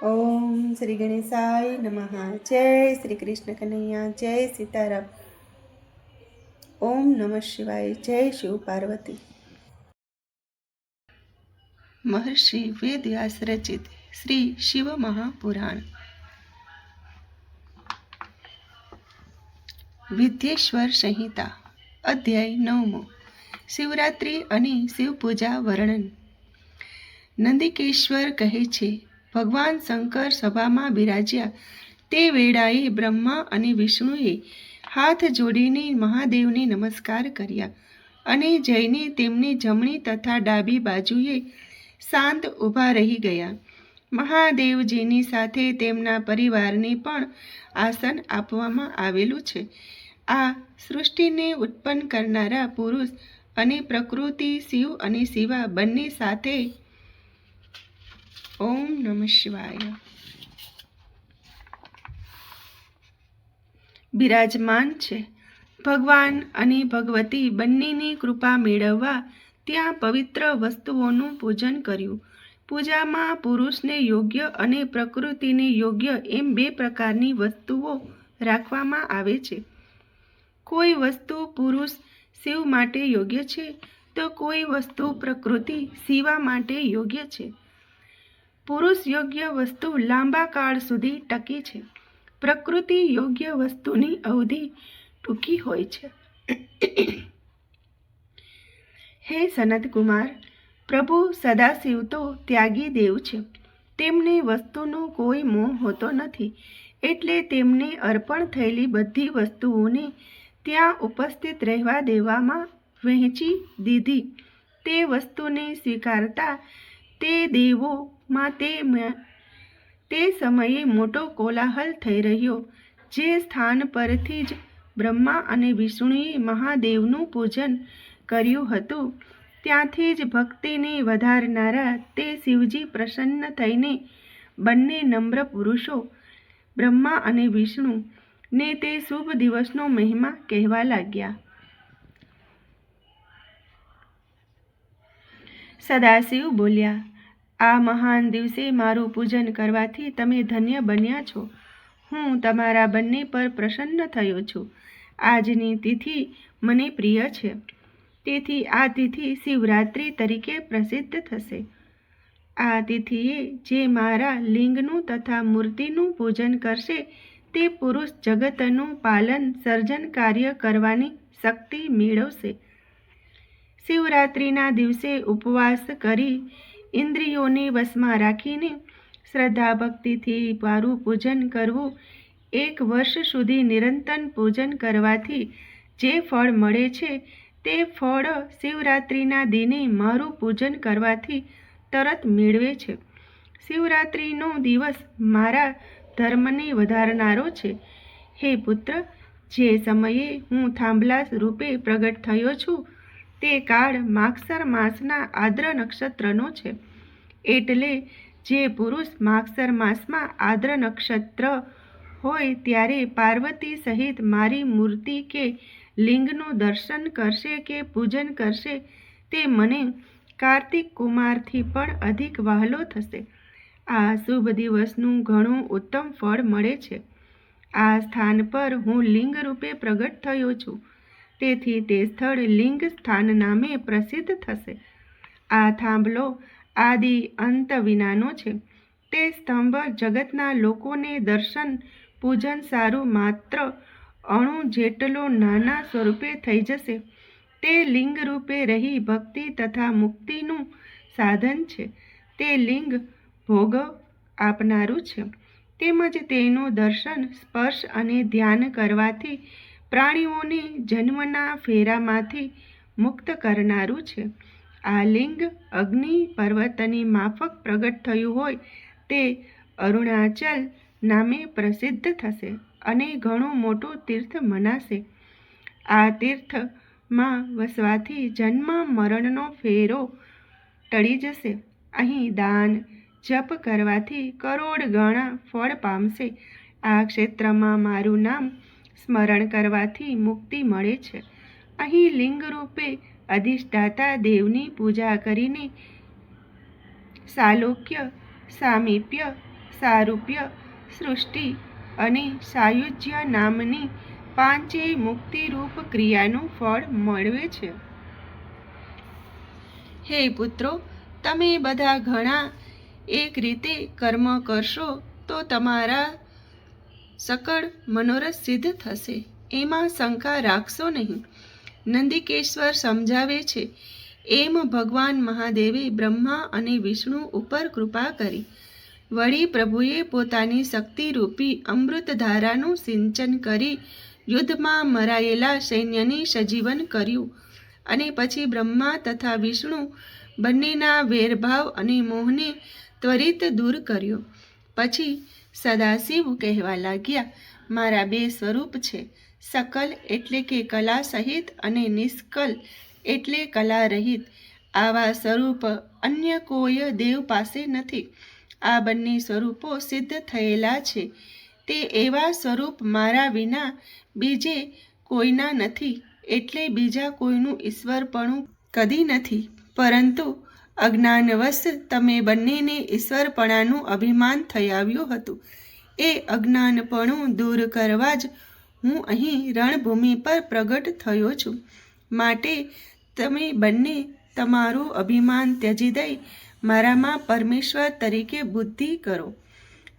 ઓમ શ્રી ગણેશાય નમઃ. જય શ્રી કૃષ્ણ કનૈયા. જય સીતારામ. ઓમ નમઃ શિવાય. જય શિવ પાર્વતી. મહર્ષિ વેદવ્યાસ રચિત શ્રી શિવ મહાપુરાણ. વિદ્યેશ્વર સંહિતા. અધ્યાય 9. શિવરાત્રિ અને શિવપૂજા વર્ણન. નંદિકેશ્વર કહે છે, ભગવાન શંકર સભામાં બિરાજ્યા તે વેળાએ બ્રહ્મા અને વિષ્ણુએ હાથ જોડીને મહાદેવને નમસ્કાર કર્યા અને જઈને તેમની જમણી તથા ડાબી બાજુએ શાંત ઊભા રહી ગયા. મહાદેવજીની સાથે તેમના પરિવારને પણ આસન આપવામાં આવેલું છે. આ સૃષ્ટિને ઉત્પન્ન કરનારા પુરુષ અને પ્રકૃતિ શિવ અને શિવા બંને સાથે ઓમ નમઃ શિવાય બિરાજમાન છે. ભગવાન અને ભગવતી બંનેની કૃપા મેળવવા ત્યાં પવિત્ર વસ્તુઓનું પૂજન કર્યું. પૂજામાં પુરુષને યોગ્ય અને પ્રકૃતિને યોગ્ય એમ બે પ્રકારની વસ્તુઓ રાખવામાં આવે છે. કોઈ વસ્તુ પુરુષ શિવ માટે યોગ્ય છે તો કોઈ વસ્તુ પ્રકૃતિ શિવા માટે યોગ્ય છે. પુરુષ યોગ્ય વસ્તુ લાંબા કાળ સુધી ટકે છે. પ્રકૃતિ યોગ્ય વસ્તુની અવધિ ટૂંકી હોય છે. હે સનતકુમાર, પ્રભુ સદાશિવ તો ત્યાગી દેવ છે. તેમને વસ્તુનો કોઈ મોહ હોતો નથી, એટલે તેમને અર્પણ થયેલી બધી વસ્તુઓને ત્યાં ઉપસ્થિત રહેવા દેવામાં વહેંચી દીધી. તે વસ્તુને સ્વીકારતા તે દેવોમાં તે સમયે મોટો કોલાહલ થઈ રહ્યો. જે સ્થાન પરથી જ બ્રહ્મા અને વિષ્ણુએ મહાદેવનું પૂજન કર્યું હતું, ત્યાંથી જ ભક્તિને વધારનારા તે શિવજી પ્રસન્ન થઈને બંને નમ્ર પુરુષો બ્રહ્મા અને વિષ્ણુ ને તે શુભ દિવસનો મહિમા કહેવા લાગ્યા. સદાશિવ બોલ્યા, આ મહાન દિવસે મારું પૂજન કરવાથી તમે ધન્ય બન્યા છો. હું તમારા બંને પર પ્રસન્ન થયો છું. આજની તિથિ મને પ્રિય છે, તેથી આ તિથિ શિવરાત્રિ તરીકે પ્રસિદ્ધ થશે. આ તિથિએ જે મારા લિંગનું તથા મૂર્તિનું પૂજન કરશે તે પુરુષ જગતનું પાલન સર્જન કાર્ય કરવાની શક્તિ મેળવશે. શિવરાત્રિના દિવસે ઉપવાસ કરી ઇન્દ્રિયોને વશમાં રાખીને શ્રદ્ધા ભક્તિથી મારું પૂજન કરવું. 1 વર્ષ સુધી નિરંતર પૂજન કરવાથી જે ફળ મળે છે તે ફળ શિવરાત્રિના દિને મારું પૂજન કરવાથી તરત મેળવે છે. શિવરાત્રિનો દિવસ મારા ધર્મને વધારનારો છે. હે પુત્ર, જે સમયે હું થાંભલા રૂપે પ્રગટ થયો છું તે કાળ માગસર માસના આદ્ર નક્ષત્રનો છે. એટલે જે પુરુષ માગસર માસમાં આદ્ર નક્ષત્ર હોય ત્યારે પાર્વતી સહિત મારી મૂર્તિ કે લિંગનું દર્શન કરશે કે પૂજન કરશે તે મને કાર્તિક કુમારથી પણ અધિક વહાલો થશે. આ શુભ દિવસનું ઘણું ઉત્તમ ફળ મળે છે. આ સ્થાન પર હું લિંગ રૂપે પ્રગટ થયો છું, તેથી તે સ્થળ લિંગ સ્થાન નામે પ્રસિદ્ધ થશે. આ થાંભલો આદિ અંત વિનાનો છે. તે સ્તંભ જગતના લોકોને દર્શન પૂજન સારું માત્ર અણુ જેટલો નાના સ્વરૂપે થઈ જશે. તે લિંગ રૂપે રહી ભક્તિ તથા મુક્તિનું સાધન છે. તે લિંગ ભોગ આપનારું છે, તેમજ તેનું દર્શન સ્પર્શ અને ધ્યાન કરવાથી પ્રાણીઓને જન્મના ફેરામાંથી મુક્ત કરનારું છે. આ લિંગ અગ્નિ પર્વતની માફક પ્રગટ થયું હોય તે અરુણાચલ નામે પ્રસિદ્ધ થશે અને ઘણું મોટું તીર્થ મનાશે. આ તીર્થમાં વસવાથી જન્મ મરણનો ફેરો ટળી જશે. અહીં દાન જપ કરવાથી કરોડ ગણા ફળ પામશે. આ ક્ષેત્રમાં મારું નામ સ્મરણ કરવાથી મુક્તિ મળે છે. અહીં લિંગ રૂપે અધિષ્ઠાતા દેવની પૂજા કરીને સાલોક્ય, સામીપ્ય, સારૂપ્ય, સૃષ્ટિ અને સાયુજ્ય નામની પાંચેય મુક્તિરૂપ ક્રિયાનું ફળ મળે છે. હે પુત્રો, તમે બધા ઘણા એક રીતે કર્મ કરશો તો તમારા સકળ મનોરથ સિદ્ધ થશે, એમાં શંકા રાખશો નહીં. નંદિકેશ્વર સમજાવે છે, એમ ભગવાન મહાદેવે બ્રહ્મા અને વિષ્ણુ ઉપર કૃપા કરી. વળી પ્રભુએ પોતાની શક્તિરૂપી અમૃતધારાનું સિંચન કરી યુદ્ધમાં મરાયેલા સૈન્યને સજીવન કર્યું અને પછી બ્રહ્મા તથા વિષ્ણુ બંનેના વેરભાવ અને મોહને ત્વરિત દૂર કર્યો. પછી સદાશિવ કહેવા લાગ્યા, મારા બે સ્વરૂપ છે, સકલ એટલે કે કલા સહિત અને નિષ્કલ એટલે કલા રહિત. આવા સ્વરૂપ અન્ય કોઈ દેવ પાસે નથી. આ બંને સ્વરૂપો સિદ્ધ થયેલા છે. તે એવા સ્વરૂપ મારા વિના બીજે કોઈના નથી, એટલે બીજા કોઈનું ઈશ્વરપણું કદી નથી. પરંતુ અજ્ઞાનવશ તમે બંનેને ઈશ્વરપણાનું અભિમાન થઈ આવ્યું હતું. એ અજ્ઞાનપણું દૂર કરવા જ હું અહીં રણભૂમિ પર પ્રગટ થયો છું. માટે તમે બંને તમારું અભિમાન ત્યજી દઈ મારામાં પરમેશ્વર તરીકે બુદ્ધિ કરો.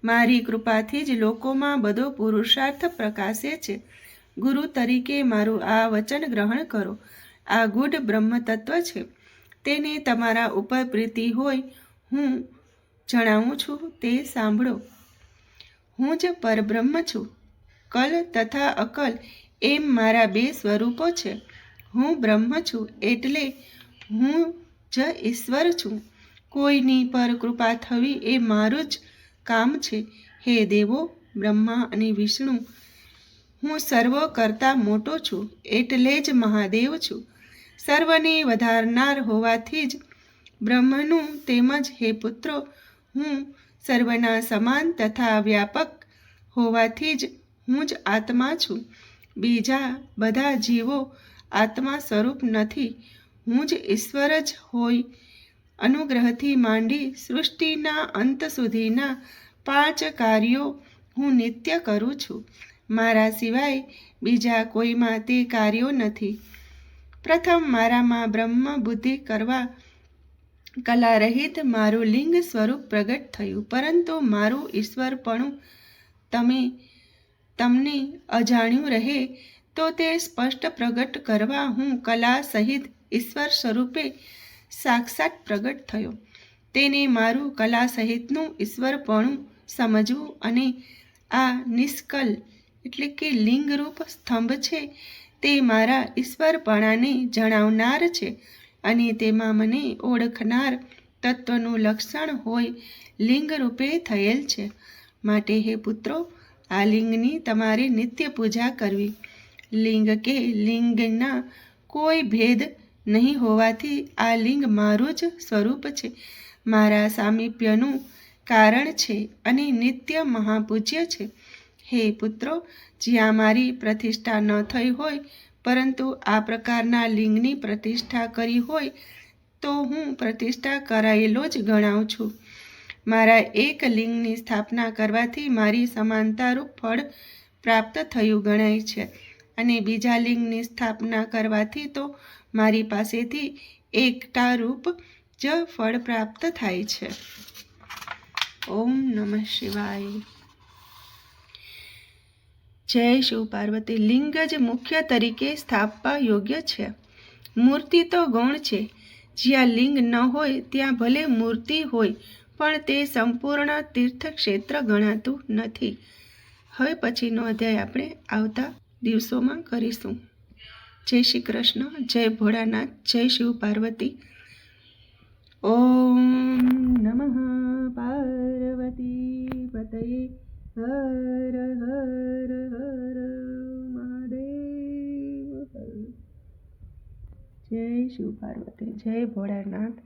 મારી કૃપાથી જ લોકોમાં બધો પુરુષાર્થ પ્રકાશે છે. ગુરુ તરીકે મારું આ વચન ગ્રહણ કરો. આ ગૂઢ બ્રહ્મતત્વ છે, તેને તમારા ઉપર પ્રીતિ હોય હું જણાવું છું તે સાંભળો. હું જ પરબ્રહ્મ છું. કલ તથા અકલ એમ મારા બે સ્વરૂપો છે. હું બ્રહ્મ છું એટલે હું જ ઈશ્વર છું. કોઈની પર કૃપા થવી એ મારું જ કામ છે. હે દેવો, બ્રહ્મા અને વિષ્ણુ, હું સર્વ કરતાં મોટો છું એટલે જ મહાદેવ છું. સર્વને વધારનાર હોવાથી જ બ્રહ્મનું, તેમજ હે પુત્રો, હું સર્વના સમાન તથા વ્યાપક હોવાથી જ હું જ આત્મા છું. બીજા બધા જીવો આત્મા સ્વરૂપ નથી. હું જ ઈશ્વર જ હોય. અનુગ્રહથી માંડી સૃષ્ટિના અંત સુધીના 5 કાર્યો હું નિત્ય કરું છું. મારા સિવાય બીજા કોઈમાં તે કાર્યો નથી. પ્રથમ મારામાં બ્રહ્મ બુદ્ધિ કરવા કલારહિત મારું લિંગ સ્વરૂપ પ્રગટ થયું. પરંતુ મારું ઈશ્વરપણું તમને અજાણ્યું રહે તો તે સ્પષ્ટ પ્રગટ કરવા હું કલા સહિત ઈશ્વર સ્વરૂપે સાક્ષાત પ્રગટ થયો. તેને મારું કલા સહિતનું ઈશ્વરપણું સમજવું અને આ નિષ્કલ એટલે કે લિંગરૂપ સ્તંભ છે તે મારા ઈશ્વરપણાને જણાવનાર છે અને તેમાં મને ઓળખનાર તત્વનું લક્ષણ હોય લિંગરૂપે થયેલ છે. માટે હે પુત્રો, આ લિંગની તમારે નિત્ય પૂજા કરવી. લિંગ કે લિંગના કોઈ ભેદ નહીં હોવાથી આ લિંગ મારું જ સ્વરૂપ છે, મારા સામીપ્યનું કારણ છે અને નિત્ય મહાપૂજ્ય છે. હે પુત્રો, જ્યાં મારી પ્રતિષ્ઠા ન થઈ હોય પરંતુ આ પ્રકારના લિંગની પ્રતિષ્ઠા કરી હોય તો હું પ્રતિષ્ઠા કરાયેલો જ ગણાવું છું. મારા એક લિંગની સ્થાપના કરવાથી મારી સમાનતારૂપ ફળ પ્રાપ્ત થયું ગણાય છે અને બીજા લિંગની સ્થાપના કરવાથી તો મારી પાસેથી એકટારૂપ જ ફળ પ્રાપ્ત થાય છે. ઓમ નમઃ શિવાય. જય શિવ પાર્વતી. લિંગ જ મુખ્ય તરીકે સ્થાપવા યોગ્ય છે. મૂર્તિ તો ગૌણ છે. જ્યાં લિંગ ન હોય ત્યાં ભલે મૂર્તિ હોય પણ તે સંપૂર્ણ તીર્થક્ષેત્ર ગણાતું નથી. હવે પછીનો અધ્યાય આપણે આવતા દિવસોમાં કરીશું. જય શ્રી કૃષ્ણ. જય ભોળાનાથ. જય શિવ પાર્વતી. ઓમ નમઃ પાર્વતી પતયે. હર હર હર મહાદેવ. જય શિવ પાર્વતી. જય ભોળાનાથ.